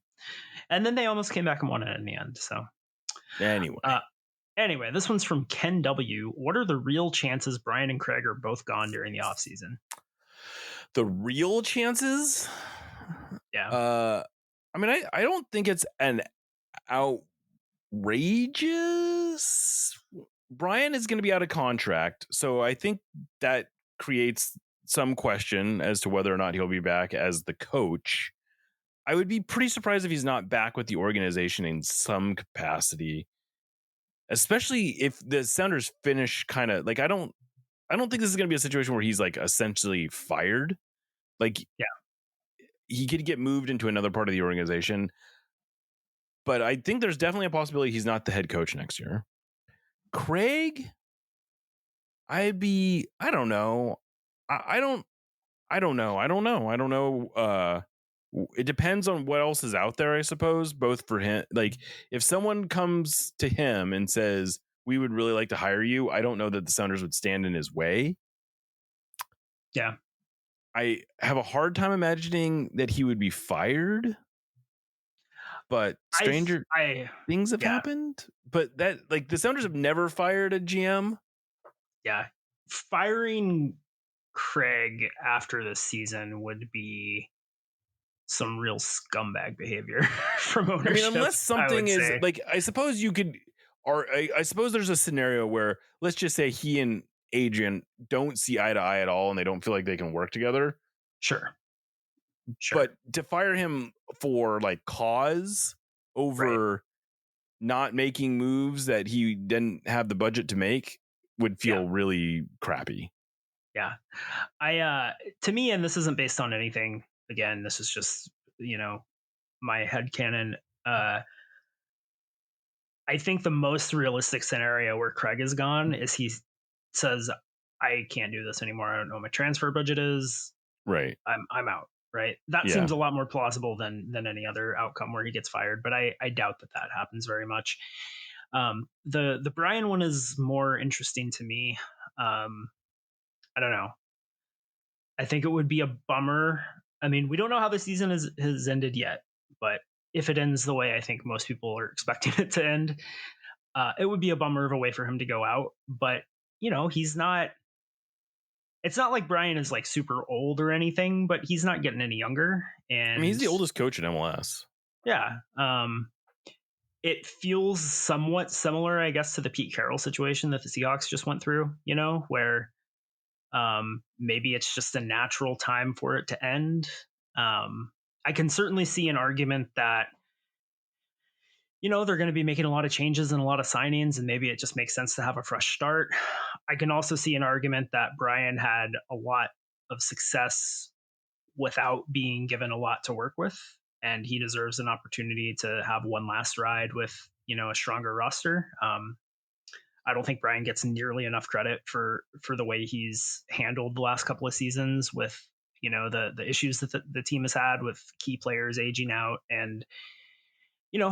And then they almost came back and won it in the end. So anyway, this one's from Ken W. What are the real chances Brian and Craig are both gone during the offseason? The real chances? Yeah. I don't think it's an outrageous. Brian is going to be out of contract, so I think that creates some question as to whether or not he'll be back as the coach. I would be pretty surprised if he's not back with the organization in some capacity, especially if the Sounders finish kind of like I don't think this is going to be a situation where he's like essentially fired. Like, yeah, he could get moved into another part of the organization, but I think there's definitely a possibility he's not the head coach next year. Craig, I don't know. I don't know. It depends on what else is out there, I suppose, both for him. Like if someone comes to him and says, we would really like to hire you, I don't know that the Sounders would stand in his way. Yeah. I have a hard time imagining that he would be fired, but stranger things have happened. But that, like, the Sounders have never fired a GM. Yeah. Firing Craig after this season would be some real scumbag behavior from ownership. I mean, unless something is say. like, I suppose you could, or I suppose there's a scenario where, let's just say he and Adrian don't see eye to eye at all and they don't feel like they can work together. Sure. But to fire him for like cause over not making moves that he didn't have the budget to make would feel really crappy. Yeah. To me, and this isn't based on anything, again, this is just, my headcanon. I think the most realistic scenario where Craig is gone is he says, I can't do this anymore. I don't know what my transfer budget is. Right. I'm out. Right. That seems a lot more plausible than any other outcome where he gets fired. But I doubt that happens very much. The Brian one is more interesting to me. I don't know. I think it would be a bummer. I mean, we don't know how the season has ended yet, but if it ends the way I think most people are expecting it to end, it would be a bummer of a way for him to go out. But, he's not. It's not like Brian is like super old or anything, but he's not getting any younger. And I mean, he's the oldest coach in MLS. Yeah. It feels somewhat similar, I guess, to the Pete Carroll situation that the Seahawks just went through, where maybe it's just a natural time for it to end. I can certainly see an argument that, they're going to be making a lot of changes and a lot of signings, and maybe it just makes sense to have a fresh start. I can also see an argument that Brian had a lot of success without being given a lot to work with, and he deserves an opportunity to have one last ride with, a stronger roster. I don't think Brian gets nearly enough credit for the way he's handled the last couple of seasons with, the issues that the team has had with key players aging out and,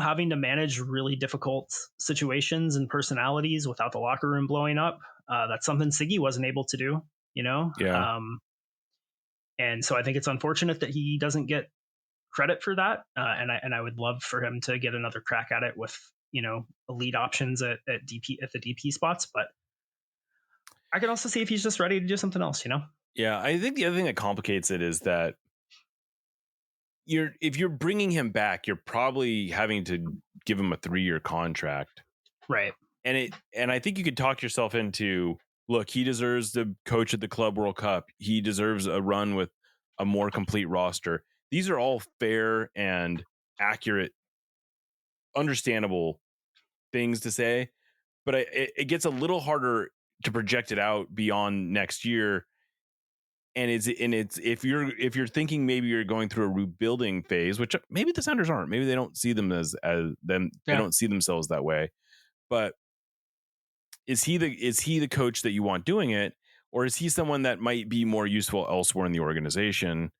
having to manage really difficult situations and personalities without the locker room blowing up. That's something Siggy wasn't able to do, Yeah. And so I think it's unfortunate that he doesn't get credit for that. And I would love for him to get another crack at it with, elite options at the DP spots. But I can also see if he's just ready to do something else, Yeah. I think the other thing that complicates it is that if you're bringing him back, you're probably having to give him a 3-year contract. Right. And I think you could talk yourself into, look, he deserves the coach at the Club World Cup. He deserves a run with a more complete roster. These are all fair and accurate, understandable things to say, but it gets a little harder to project it out beyond next year. And it's if you're thinking maybe you're going through a rebuilding phase, which maybe the Sounders aren't. Maybe they don't see them as them. They don't see themselves that way. But is he the coach that you want doing it, or is he someone that might be more useful elsewhere in the organization?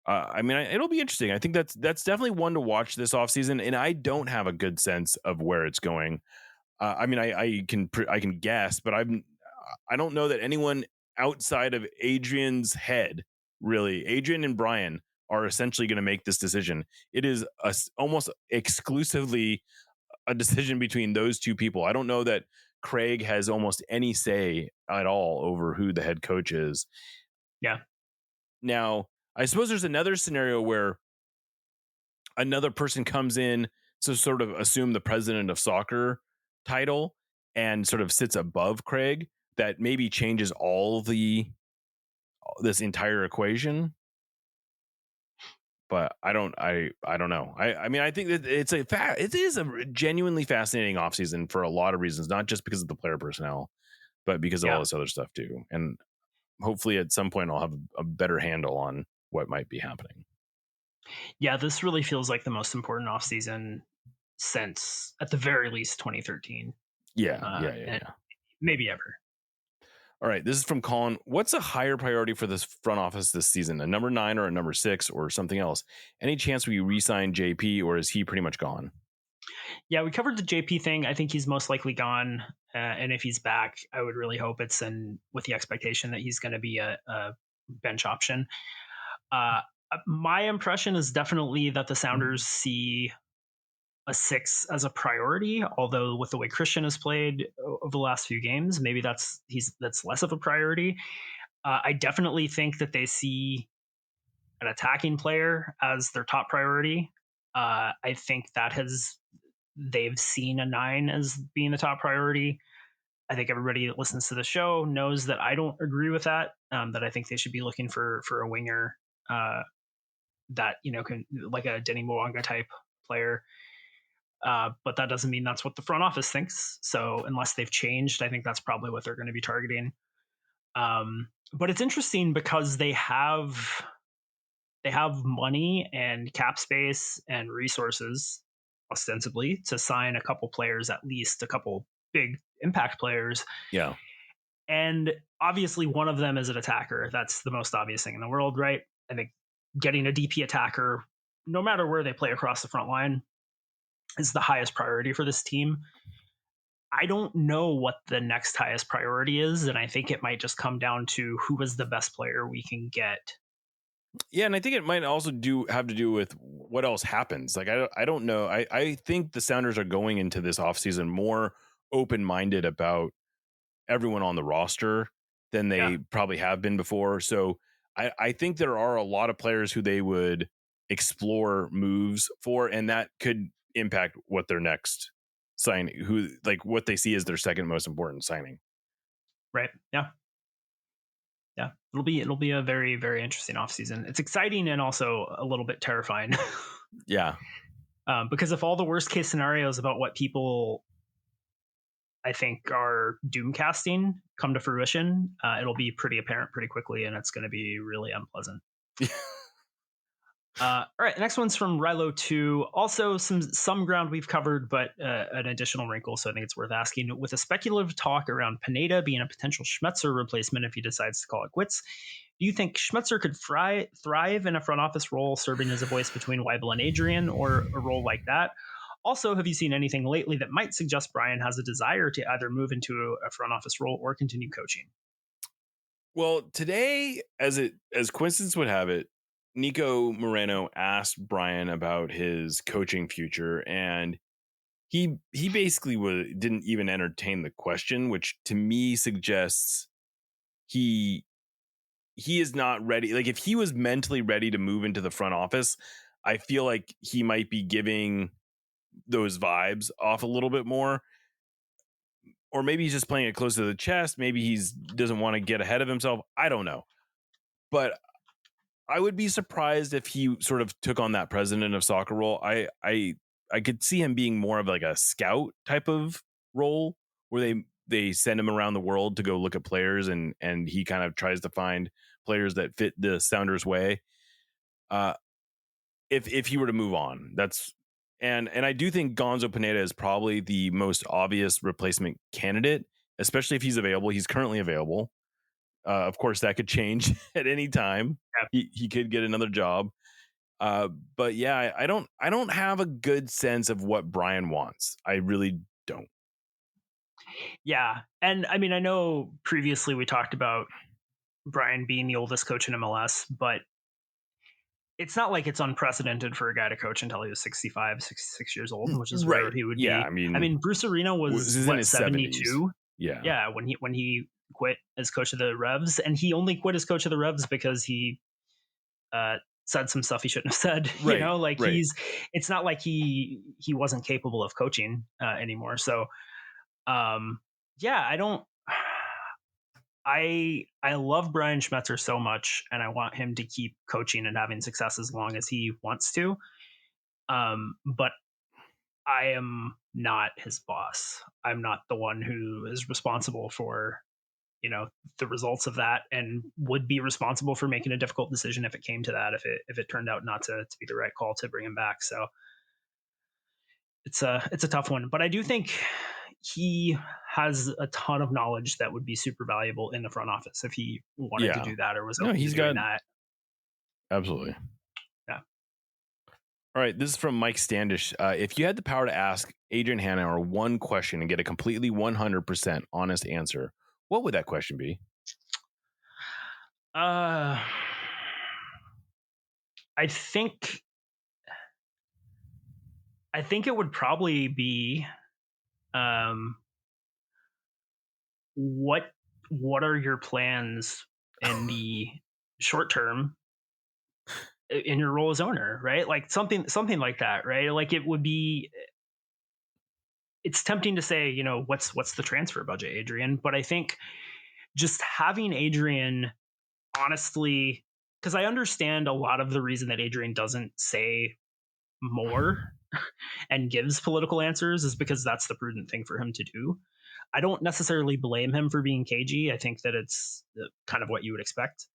I mean, it'll be interesting. I think that's definitely one to watch this offseason, and I don't have a good sense of where it's going. I mean, I can guess, but I don't know that anyone outside of Adrian's head, really. Adrian and Brian are essentially going to make this decision. It is almost exclusively a decision between those two people. I don't know that Craig has almost any say at all over who the head coach is. Yeah. Now, I suppose there's another scenario where another person comes in to sort of assume the president of soccer title and sort of sits above Craig, that maybe changes this entire equation. But I don't know. I mean, I think that it is a genuinely fascinating offseason for a lot of reasons, not just because of the player personnel, but because of all this other stuff too. And hopefully at some point I'll have a better handle on what might be happening. Yeah, this really feels like the most important offseason since, at the very least, 2013. Yeah. Maybe ever. All right, this is from Colin. What's a higher priority for this front office this season? A number 9 or a number 6 or something else? Any chance we re-sign JP, or is he pretty much gone? Yeah, we covered the JP thing. I think he's most likely gone. And if he's back, I would really hope it's with the expectation that he's going to be a bench option. My impression is definitely that the Sounders see a 6 as a priority, although with the way Christian has played over the last few games, maybe that's less of a priority. I definitely think that they see an attacking player as their top priority. I think they've seen a 9 as being the top priority. I think everybody that listens to the show knows that I don't agree with that. That I think they should be looking for a winger that can, like a Denny Mwanga type player. But that doesn't mean that's what the front office thinks. So unless they've changed, I think that's probably what they're going to be targeting. But it's interesting because they have money and cap space and resources, ostensibly, to sign a couple players, at least a couple big impact players. Yeah. And obviously one of them is an attacker. That's the most obvious thing in the world, right? I think getting a DP attacker, no matter where they play across the front line, is the highest priority for this team. I don't know what the next highest priority is, and I think it might just come down to who is the best player we can get. Yeah, and I think it might also have to do with what else happens. Like I don't know. I think the Sounders are going into this offseason more open-minded about everyone on the roster than they probably have been before. So I think there are a lot of players who they would explore moves for, and that could impact what their next signing, what they see as their second most important signing. Right. Yeah. Yeah. It'll be a very, very interesting offseason. It's exciting and also a little bit terrifying. Yeah. Because if all the worst case scenarios about what people I think are doom casting come to fruition, it'll be pretty apparent pretty quickly, and it's going to be really unpleasant. All right, the next one's from Rilo 2. Also, some ground we've covered, but an additional wrinkle, so I think it's worth asking. With a speculative talk around Pineda being a potential Schmetzer replacement if he decides to call it quits, do you think Schmetzer could thrive in a front office role, serving as a voice between Weibel and Adrian, or a role like that? Also, have you seen anything lately that might suggest Brian has a desire to either move into a front office role or continue coaching? Well, today, as coincidence would have it, Nico Moreno asked Brian about his coaching future, and he basically didn't even entertain the question, which to me suggests he is not ready. Like, if he was mentally ready to move into the front office, I feel like he might be giving those vibes off a little bit more. Or maybe he's just playing it close to the chest. Maybe he doesn't want to get ahead of himself. I don't know. But I would be surprised if he sort of took on that president of soccer role. I could see him being more of like a scout type of role where they send him around the world to go look at players and he kind of tries to find players that fit the Sounders way. If he were to move on, and I do think Gonzo Pineda is probably the most obvious replacement candidate, especially if he's available. He's currently available. Of course, that could change at any time. Yeah. He could get another job. But yeah, I don't have a good sense of what Brian wants. I really don't. Yeah. And I mean, I know previously we talked about Brian being the oldest coach in MLS, but it's not like it's unprecedented for a guy to coach until he was 65, 66 years old, which is where he would be. I mean, Bruce Arena was in his 72. 70s. Yeah. Yeah. When he quit as coach of the Revs, and he only quit as coach of the Revs because he said some stuff he shouldn't have said. Right. It's not like he wasn't capable of coaching anymore. So I love Brian Schmetzer so much, and I want him to keep coaching and having success as long as he wants to. But I am not his boss. I'm not the one who is responsible for, the results of that, and would be responsible for making a difficult decision if it came to that, if it turned out not to be the right call to bring him back. So it's a tough one, but I do think he has a ton of knowledge that would be super valuable in the front office if he wanted to do that or was open to doing that. Absolutely. Yeah. All right. This is from Mike Standish. If you had the power to ask Adrian Hanauer one question and get a completely 100% honest answer, what would that question be? I think it would probably be, what are your plans in the short term in your role as owner, right? Like something like that, right? Like it's tempting to say, what's the transfer budget, Adrian? But I think just having Adrian, honestly, because I understand a lot of the reason that Adrian doesn't say more and gives political answers is because that's the prudent thing for him to do. I don't necessarily blame him for being cagey. I think that it's kind of what you would expect.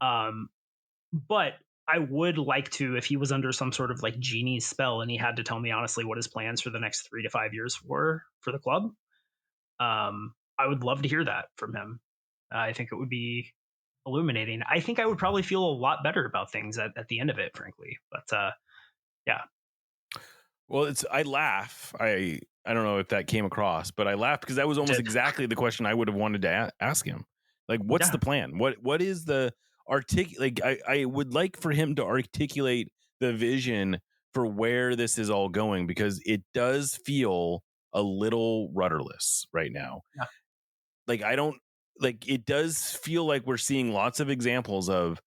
But I would like to, if he was under some sort of like genie spell and he had to tell me honestly what his plans for the next 3 to 5 years were for the club, I would love to hear that from him. I think it would be illuminating. I think I would probably feel a lot better about things at the end of it, frankly. But yeah. Well, I laugh. I don't know if that came across, but I laughed because that was almost exactly the question I would have wanted to ask him. Like, what's the plan? What is the like? I would like for him to articulate the vision for where this is all going, because it does feel a little rudderless right now. Yeah. Like, it does feel like we're seeing lots of examples of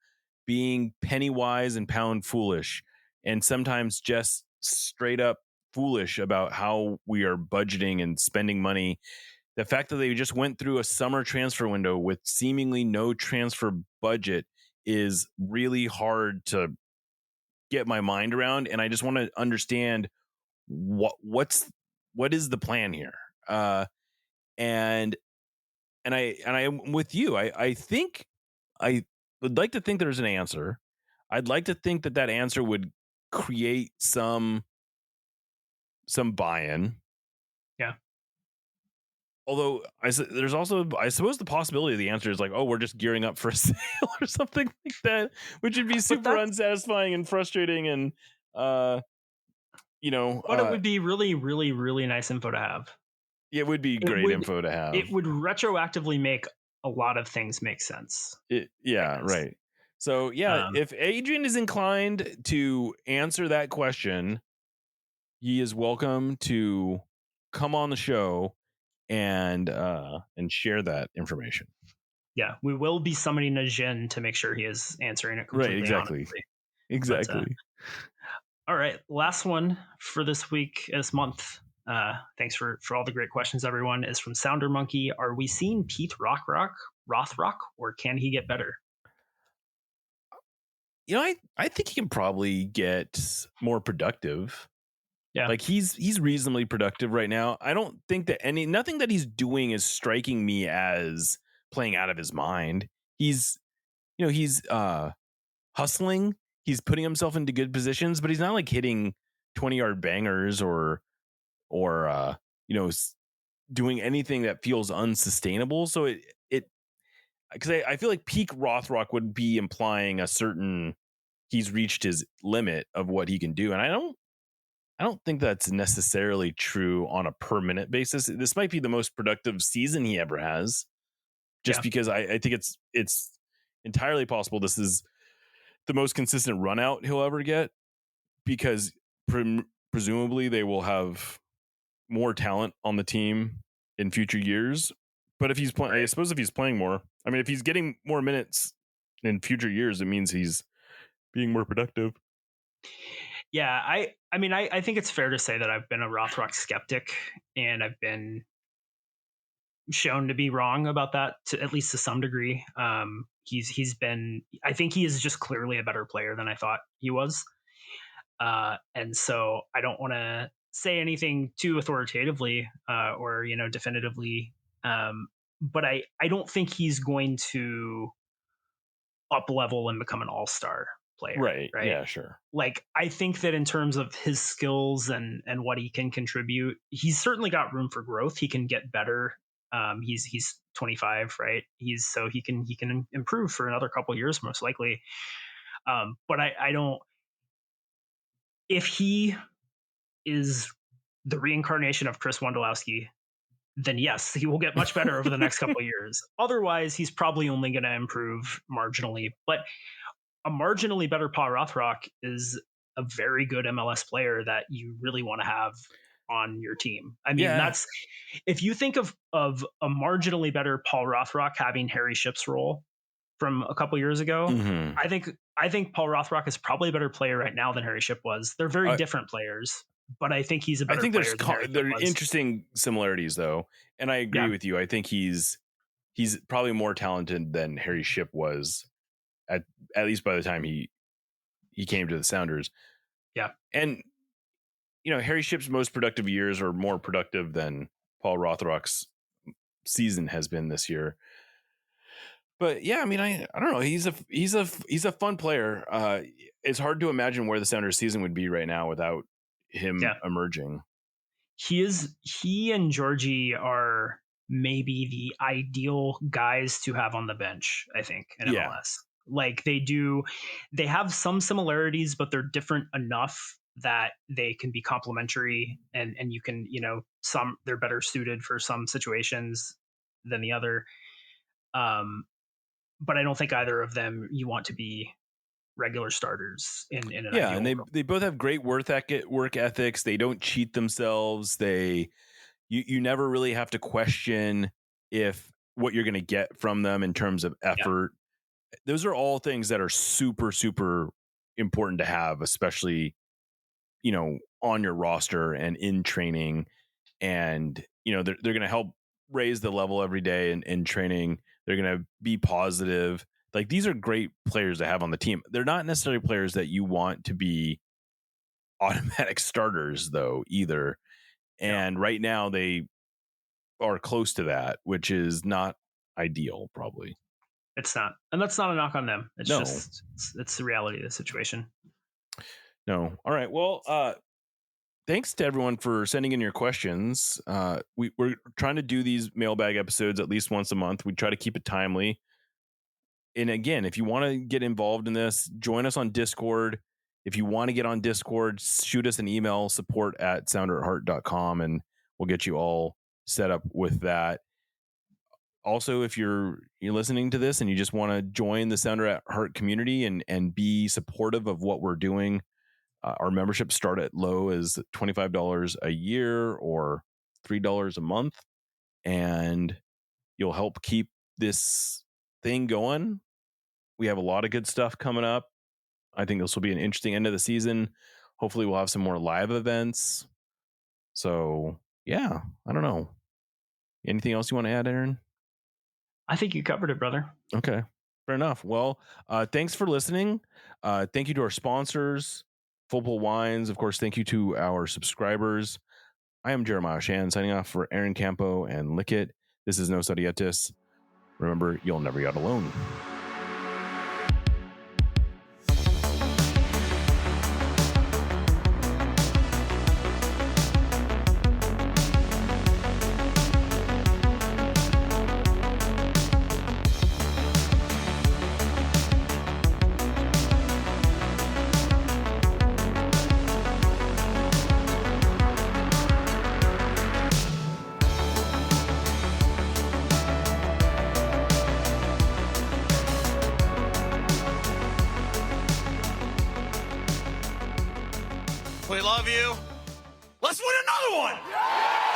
being penny wise and pound foolish, and sometimes just straight up foolish about how we are budgeting and spending money. The fact that they just went through a summer transfer window with seemingly no transfer budget is really hard to get my mind around. And I just want to understand what is the plan here? And I'm with you. I think I would like to think there's an answer. I'd like to think that answer would create some buy-in. Yeah. Although there's also, I suppose, the possibility of the answer is like, oh, we're just gearing up for a sale or something like that, which would be super unsatisfying and frustrating. And, but it would be really, really, really nice info to have. It would be great info to have. It would retroactively make a lot of things make sense. Right. So, if Adrian is inclined to answer that question, he is welcome to come on the show and share that information. Yeah, we will be summoning a Jin to make sure he is answering it completely. Right, exactly. But, all right, last one for this month. Thanks for all the great questions, everyone. Is from Sounder Monkey. Are we seeing Pete Rothrock, or can he get better? I think he can probably get more productive. Yeah. Like he's reasonably productive right now. I don't think that nothing that he's doing is striking me as playing out of his mind. He's hustling. He's putting himself into good positions, but he's not like hitting 20-yard bangers or doing anything that feels unsustainable. So because I feel like peak Rothrock would be implying a certain he's reached his limit of what he can do, and I don't think that's necessarily true on a per minute basis. This might be the most productive season he ever has, just because I think it's entirely possible this is the most consistent run out he'll ever get, because presumably they will have more talent on the team in future years. But if he's playing, I suppose if he's playing more, I mean, if he's getting more minutes in future years, it means he's being more productive. Yeah, I think it's fair to say that I've been a Rothrock skeptic, and I've been shown to be wrong about that, at least to some degree. He's been, I think he is just clearly a better player than I thought he was. And so I don't want to say anything too authoritatively or definitively, but I don't think he's going to up level and become an all-star player. Right. Yeah, sure. Like, I think that in terms of his skills and what he can contribute, he's certainly got room for growth. He can get better. He's 25, right? He can improve for another couple of years, most likely. But I don't, if he is the reincarnation of Chris Wondolowski, then yes, he will get much better over the next couple of years. Otherwise, he's probably only going to improve marginally. But a marginally better Paul Rothrock is a very good MLS player that you really want to have on your team. I mean, that's, if you think of a marginally better Paul Rothrock having Harry Shipp's role from a couple years ago, I think I think Paul Rothrock is probably a better player right now than Harry Shipp was. They're very different players, but I think he's a better player than Harry Shipp there are was. interesting similarities though, and I agree with you. I think he's probably more talented than Harry Shipp was at least by the time he came to the Sounders. Yeah. And Harry Shipp's most productive years are more productive than Paul Rothrock's season has been this year. But yeah, I mean, I don't know. He's a fun player. It's hard to imagine where the Sounders season would be right now without him emerging. He and Georgie are maybe the ideal guys to have on the bench, I think, in MLS. Like they have some similarities, but they're different enough that they can be complementary, and you can, they're better suited for some situations than the other. But I don't think either of them you want to be regular starters in an ideal and they both have great work ethics. They don't cheat themselves. You never really have to question if what you're going to get from them in terms of effort. Those are all things that are super, super important to have, especially, on your roster and in training. And, they're going to help raise the level every day in training. They're going to be positive. Like, these are great players to have on the team. They're not necessarily players that you want to be automatic starters, though, either. And right now they are close to that, which is not ideal, probably. It's not. And that's not a knock on them. It's just, it's the reality of the situation. No. All right. Well, thanks to everyone for sending in your questions. We're trying to do these mailbag episodes at least once a month. We try to keep it timely. And again, if you want to get involved in this, join us on Discord. If you want to get on Discord, shoot us an email, support@sounderatheart.com, and we'll get you all set up with that. Also, if you're listening to this and you just want to join the Sounder at Heart community and be supportive of what we're doing, our memberships start at low as $25 a year or $3 a month, and you'll help keep this thing going. We have a lot of good stuff coming up. I think this will be an interesting end of the season. Hopefully we'll have some more live events. So yeah, I don't know. Anything else you want to add, Aaron? I think you covered it, brother. Okay, fair enough. Well, thanks for listening. Thank you to our sponsors, Full Pull Wines. Of course, thank you to our subscribers. I am Jeremiah Shan signing off for Aaron Campo and Lickett. This is No Sadietis. Remember, you'll never get alone. We love you. Let's win another one!